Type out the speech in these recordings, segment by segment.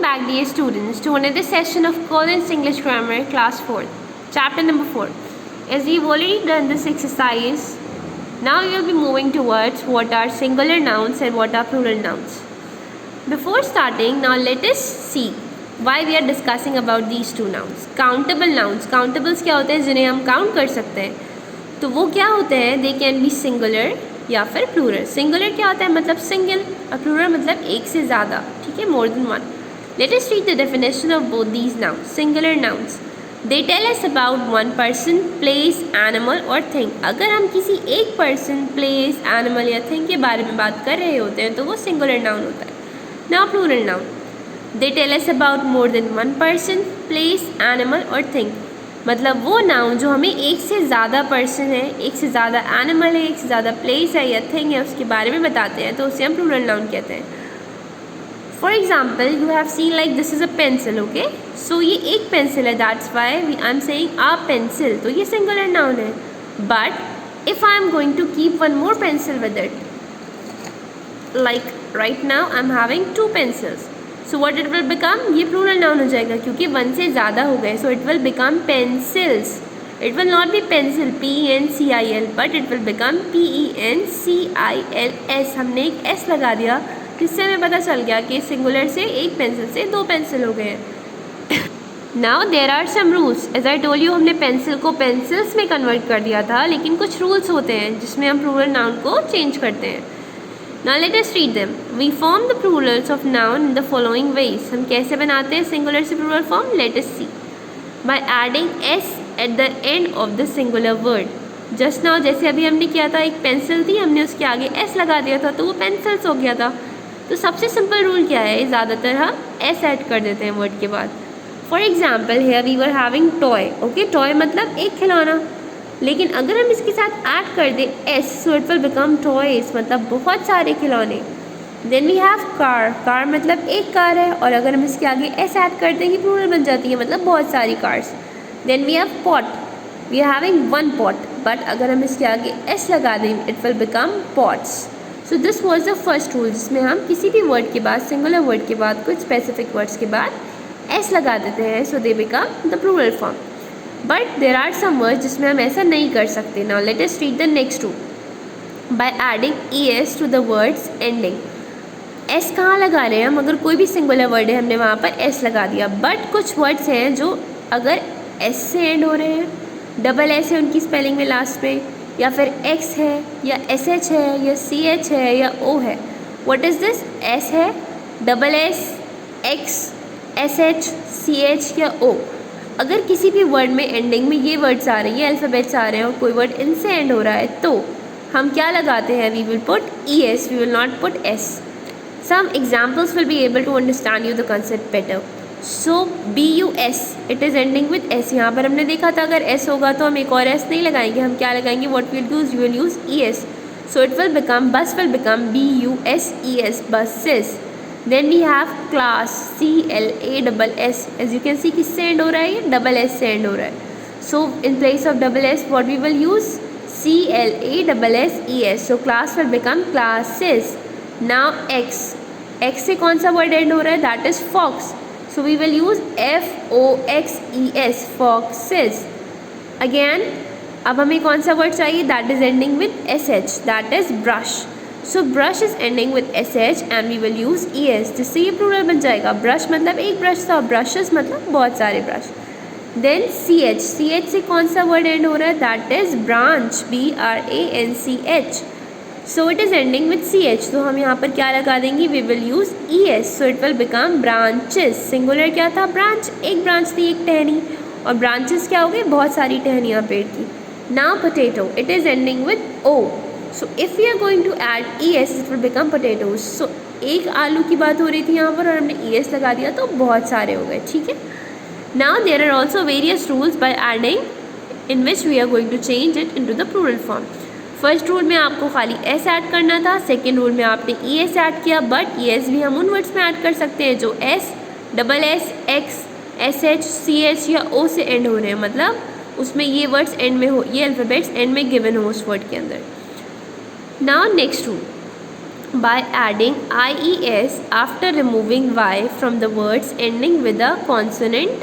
back, dear students, to another session of Collins English Grammar, Class 4, Chapter number 4. As we've already done this exercise, now you'll be moving towards what are singular nouns and what are plural nouns. Before starting, now let us see why we are discussing about these two nouns. Countable nouns. Countables क्या होते हैं जिन्हें हम count कर सकते हैं, तो वो क्या होते हैं? दे कैन बी सिंगुलर या फिर प्लूरल. सिंगुलर क्या होता है? मतलब सिंगल, और प्लूरल मतलब एक से ज़्यादा. ठीक है, more than one. Let us read the definition of both these nouns. Singular nouns, they tell us about one person, place, animal और थिंग. अगर हम किसी एक पर्सन, प्लेस, एनिमल या थिंग के बारे में बात कर रहे होते हैं तो वो सिंगुलर नाउन होता है. Now plural noun, they tell us about more than one person, place, animal और थिंग. मतलब वो नाउन जो हमें एक से ज़्यादा पर्सन है, एक से ज़्यादा एनिमल है, एक से ज़्यादा प्लेस है या थिंग है उसके बारे में बताते हैं, तो उसे हम प्लूरल नाउन कहते हैं. For example, you have seen like this is a pencil. Okay, so ये एक पेंसिल है, that's why I am saying a pencil, तो ये सिंगुलर नाउन है. But if I am going to keep one more pencil with it, like right now I am having two pencils, so what it will become, ये plural noun हो जाएगा क्योंकि one से ज़्यादा हो गए. So it will become pencils. It will not be pencil PENCIL, but it will become PENCILS. हमने एक S लगा दिया जिससे हमें पता चल गया कि सिंगुलर से एक पेंसिल से दो पेंसिल हो गए. Now there are some rules. As I told you, हमने पेंसिल को पेंसिल्स में कन्वर्ट कर दिया था, लेकिन कुछ रूल्स होते हैं जिसमें हम प्लूरल नाउन को चेंज करते हैं. Now let us read them. We form the plurals of noun in the following ways. हम कैसे बनाते हैं सिंगुलर से plural form? Let us see. By adding s at the end of the singular word. Just now जैसे अभी हमने किया था, एक पेंसिल थी, हमने उसके आगे s लगा दिया था तो वो पेंसिल्स हो गया था. तो सबसे सिंपल रूल क्या है? ज़्यादातर हम s ऐड कर देते हैं वर्ड के बाद. For example, here we were having toy. Okay, toy मतलब एक खिलौना, लेकिन अगर हम इसके साथ ऐड कर दें s, so it will become toys, मतलब बहुत सारे खिलौने. Then we have car. Car मतलब एक कार है, और अगर हम इसके आगे s ऐड कर देंगे प्लूरल बन जाती है, मतलब बहुत सारी cars. Then we have pot. We are having one pot, but अगर हम इसके आगे s लगा दें it will become pots. So this was the first rule, जिसमें हम किसी भी वर्ड के बाद, सिंगुलर वर्ड के बाद, कुछ स्पेसिफिक वर्ड्स के बाद s लगा देते हैं, so they become the plural form. But there are some words जिसमें हम ऐसा नहीं कर सकते. Now let us read the next rule. By adding ES to the words ending. S कहाँ लगा रहे हैं हम? अगर कोई भी सिंगुलर वर्ड है, हमने वहाँ पर S लगा दिया. बट कुछ वर्ड्स हैं जो अगर S से एंड हो रहे हैं, डबल S है उनकी स्पेलिंग में लास्ट में, या फिर X है या SH है या CH है या O है. What is this? S है, double S, X, SH, CH या O. अगर किसी भी वर्ड में एंडिंग में ये वर्ड्स आ रहे हैं, ये अल्फ़ाबेट्स आ रहे हैं और कोई वर्ड इनसे एंड हो रहा है, तो हम क्या लगाते हैं? We will put ES, we will not put S. Some examples will be able to understand you the concept better. So BUS, it is ending with S. यहाँ पर हमने देखा था अगर S होगा तो हम एक और S नहीं लगाएंगे, हम क्या लगाएंगे? What will use? You will use ES. So it will become, bus will become BUSES, buses. Then we have class, CLASS. As you can see, किससे एंड हो रहा है? ये डबल S से एंड हो रहा है. So in place of double S, what we will use? CLASSES. So class will become classes. Now X. X से कौन सा वर्ड एंड हो रहा है? That is fox. So we will use FOXES, foxes. Again, अब हमें कौन सा वर्ड चाहिए? That is ending with SH. That is brush. So brush is ending with SH and we will use ES, जिससे ये प्लूरल बन जाएगा. Brush मतलब एक ब्रश था, ब्रशेस मतलब बहुत सारे ब्रश. Then CH. CH से कौन सा वर्ड एंड हो रहा है? That is branch, BRANCH. So it is ending with CH, तो हम यहाँ पर क्या लगा देंगे? We will use ES. So it will become branches. Singular क्या था? ब्रांच, एक ब्रांच थी, एक टहनी, और ब्रांचेस क्या हो गई? बहुत सारी टहनियाँ पेड़ की. Now potato, it is ending with O. So if we are going to add ES, it will become potatoes. So एक आलू की बात हो रही थी यहाँ पर और हमने ES लगा दिया तो बहुत सारे हो गए. ठीक है. Now there are also various rules by adding, in which we are going to change it into the plural form. First rule में आपको खाली S ऐड करना था, सेकेंड रूल में आपने ES ऐड किया, बट ES भी हम उन वर्ड्स में ऐड कर सकते हैं जो S, double S, X, SH, CH या O से एंड हो रहे हैं, मतलब उसमें ये वर्ड्स एंड में हो, ये अल्फ़ाबेट्स एंड में गिवन हो उस वर्ड के अंदर. Now next rule. by adding IES after removing Y from the words ending with a consonant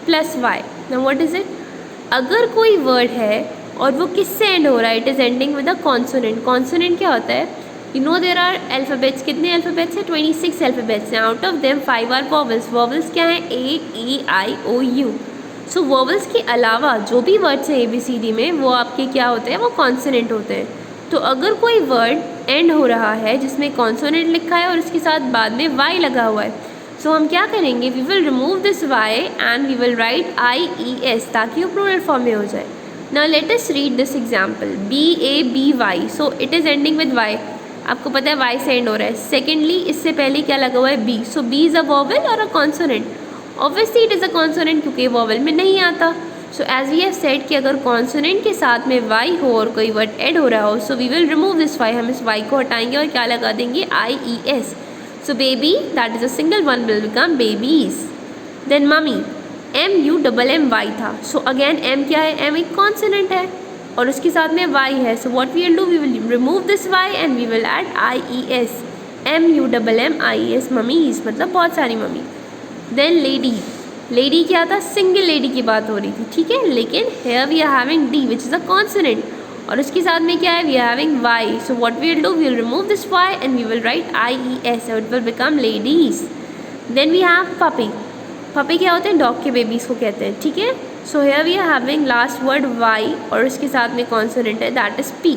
plus Y. Now what is it? अगर कोई वर्ड है और वो किससे एंड हो रहा है, it is ending with a consonant. Consonant क्या होता है? You know there are alphabets. कितने अल्फ़ाबेट्स हैं? 26 अल्फ़ाबेट्स हैं. Out of them 5 are vowels. Vowels क्या हैं? AEIOU. सो वॉवल्स के अलावा जो भी वर्ड्स हैं ABCD में वो आपके क्या होते हैं? वो कॉन्सोनेंट होते हैं. तो अगर कोई वर्ड एंड हो रहा है जिसमें कॉन्सोनेंट लिखा है और उसके साथ बाद में वाई लगा हुआ है, सो हम क्या करेंगे? We will remove this Y and we will write IES ताकि वो प्लूरल फॉर्म में हो जाए. Now let us read this example. BABY. So it is ending with Y. आपको पता है वाई से एंड हो रहा है. सेकेंडली इससे पहले क्या लगा हुआ है? B. So B is a vowel और a consonant. Obviously it is a consonant क्योंकि वॉवल में नहीं आता. So as we have said कि अगर कॉन्सोनेंट के साथ में वाई हो और कोई वर्ड ऐड हो रहा हो, so we will remove this Y. हम इस वाई को हटाएंगे और क्या लगा देंगे? IES. So baby that is a single one will become babies. Then mummy, MUMMY था. सो अगेन एम क्या है? एम एक कॉन्सोनेंट है और उसके साथ में वाई है. So what we will do? We will remove this Y and we will add IES. MUMMIES. Mummies मतलब बहुत सारी मम्मी. Then lady. लेडी क्या था? सिंगल लेडी की बात हो रही थी, ठीक है. लेकिन here we are having D which is a consonant और उसके साथ में क्या है? We are having Y. So what we will do? We will remove this Y and we will write IES. It will become ladies. Then we have puppy. Puppy क्या होते हैं? Dog के बेबीज़ को कहते हैं, ठीक है. So here we are having last word Y और उसके साथ में कॉन्सोनेंट है that is P.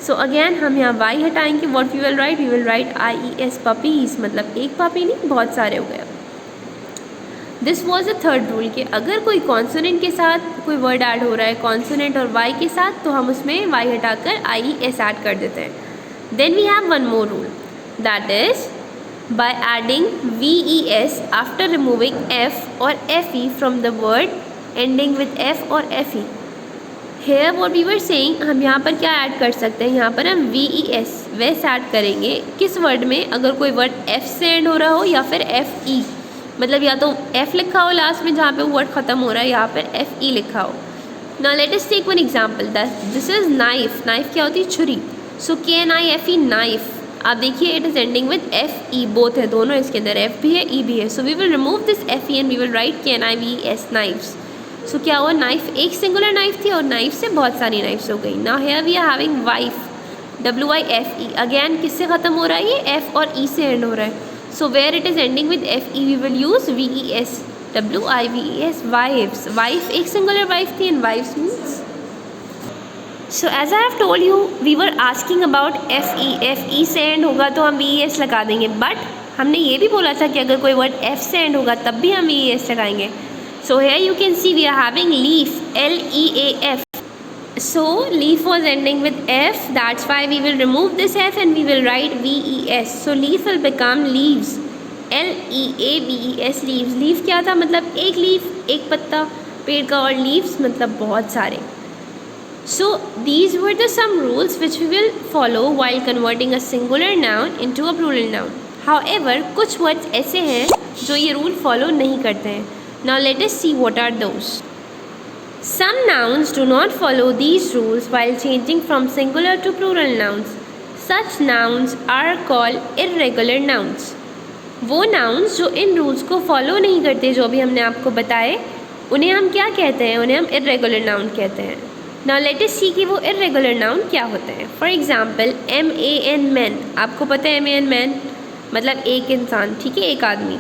So again हम यहाँ Y हटाएंगे. What we will write? We will write IES. Puppies मतलब एक पपी नहीं, बहुत सारे हो गए. This was the third rule कि अगर कोई कॉन्सोनेंट के साथ कोई वर्ड ऐड हो रहा है कॉन्सोनेंट और वाई के साथ, तो हम उसमें वाई हटाकर IES ऐड कर देते हैं. Then we have one more rule that is by adding VES after removing F और FE from the word ending with F और FE. Here what we were saying, हम यहाँ पर क्या ऐड कर सकते हैं? यहाँ पर हम VES वैस ऐड करेंगे. किस वर्ड में? अगर कोई वर्ड F से एंड हो रहा हो या फिर FE, मतलब या तो F लिखा हो लास्ट में जहाँ पे वर्ड ख़त्म हो रहा है, यहाँ पर FE लिखा हो. Now let us take one example. This is knife. Knife क्या होती है? छुरी. सो KNIFE नाइफ. आप देखिए it is ending with FE. Both है, दोनों इसके अंदर F भी है E भी है. So we will remove this FE and we will write KNIVES knifes. So क्या हुआ? नाइफ एक सिंगुलर नाइफ थी और नाइफ से बहुत सारी नाइफ्स हो गई. Now here we are having wife. WIFE. Again किससे ख़त्म हो रहा है? ये F और E से एंड हो रहा है. So where it is ending with FE, we will use VES. WIVES. Wives. Wife एक singular wife थी and wives means. So as I have told you, we were asking about FE. FE से end होगा तो हम VES लगा देंगे. But हमने ये भी बोला था कि अगर कोई word F से end होगा तब भी हम VES लगाएंगे. So here you can see we are having leaf. LEAF. So leaf was ending with F. That's why we will remove this F and we will write VES. So leaf will become leaves. LEAVES. leaves. leaf क्या था? मतलब एक leaf, एक पत्ता पेड़ का, और leaves मतलब बहुत सारे. So these were the some rules which we will follow while converting a singular noun into a plural noun. However, कुछ words ऐसे हैं जो ये rule follow नहीं करते हैं. Now let us see what are those. Some nouns do not follow these rules while changing from singular to plural nouns. Such nouns are called irregular nouns. वो nouns जो इन rules को follow नहीं करते, जो भी हमने आपको बताए, उन्हें हम क्या कहते हैं? उन्हें हम irregular noun कहते हैं. Now let us see कि वो irregular noun क्या होते हैं. For example, MAN man. आपको पता है MAN man मतलब एक इंसान, ठीक है, एक आदमी.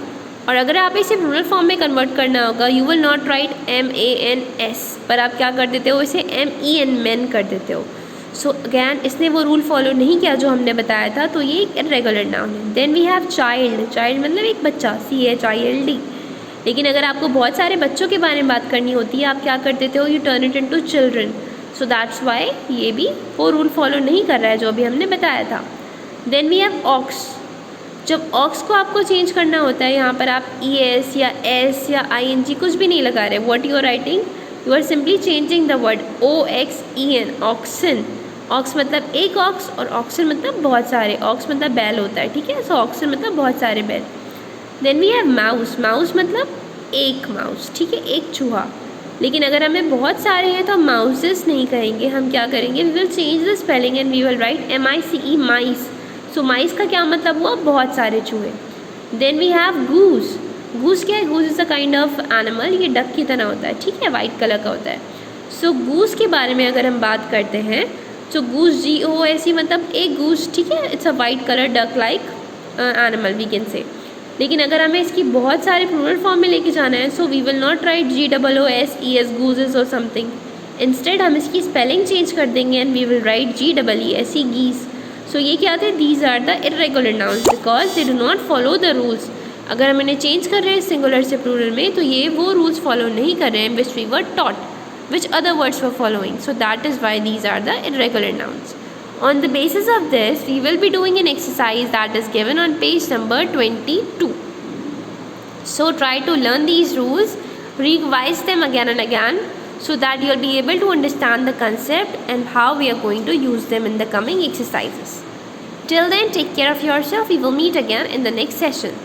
और अगर आप इसे प्लूरल फॉर्म में कन्वर्ट करना होगा, you will not right MANS, पर आप क्या कर देते हो? इसे MEN मैन कर देते हो. सो अगैन इसने वो रूल फॉलो नहीं किया जो हमने बताया था, तो ये एक इर्रेगुलर नाउन है. Then we have child. Child मतलब एक बच्चा, CHILD. लेकिन अगर आपको बहुत सारे बच्चों के बारे में बात करनी होती है, आप क्या कर देते हो? U turn it into children. So that's why ये भी वो रूल फॉलो नहीं कर रहा है जो अभी हमने बताया था. Then we have ox. जब ऑक्स को आपको चेंज करना होता है, यहाँ पर आप ES या S या ING कुछ भी नहीं लगा रहे. What you are writing? You are simply changing the word OXEN. Oxen. Ox मतलब एक ऑक्स और ऑक्सन मतलब बहुत सारे. ऑक्स मतलब बैल होता है, ठीक है. सो ऑक्सन मतलब बहुत सारे बैल. Then we have mouse. Mouse मतलब एक माउस, ठीक है, एक चूहा. लेकिन अगर हमें बहुत सारे हैं तो हम माउसेस नहीं कहेंगे, हम क्या करेंगे? We will change the spelling and we will write MICE mice. So mice का क्या मतलब हुआ, बहुत सारे चूहे। Then we have goose. Goose क्या है, goose is a kind of animal, ये डक की तरह होता है, ठीक है, वाइट कलर का होता है। सो गूस के बारे में अगर हम बात करते हैं तो गूस GOOSE मतलब एक गूस, ठीक है, it's a white colour duck like animal we can say. लेकिन अगर हमें इसकी बहुत सारे प्लूरल फॉर्म में लेके जाना है, so we will not write GOOSES gooses और समथिंग। इंस्टेड हम इसकी स्पेलिंग चेंज कर देंगे and we will write GEESE geese. So ये क्या थे, these are the irregular nouns because they do not follow the rules. अगर हम इन्हें चेंज कर रहे हैं सिंगुलर से प्लूरल में तो ये वो रूल्स फॉलो नहीं कर रहे हैं which we were taught, which other words were following. So that is why these are the irregular nouns. On the basis of this, we will be doing an exercise that is given on page number 22. So try to learn these rules, revise them again and again so that you'll be able to understand the concept and how we are going to use them in the coming exercises. Till then, take care of yourself. We will meet again in the next session.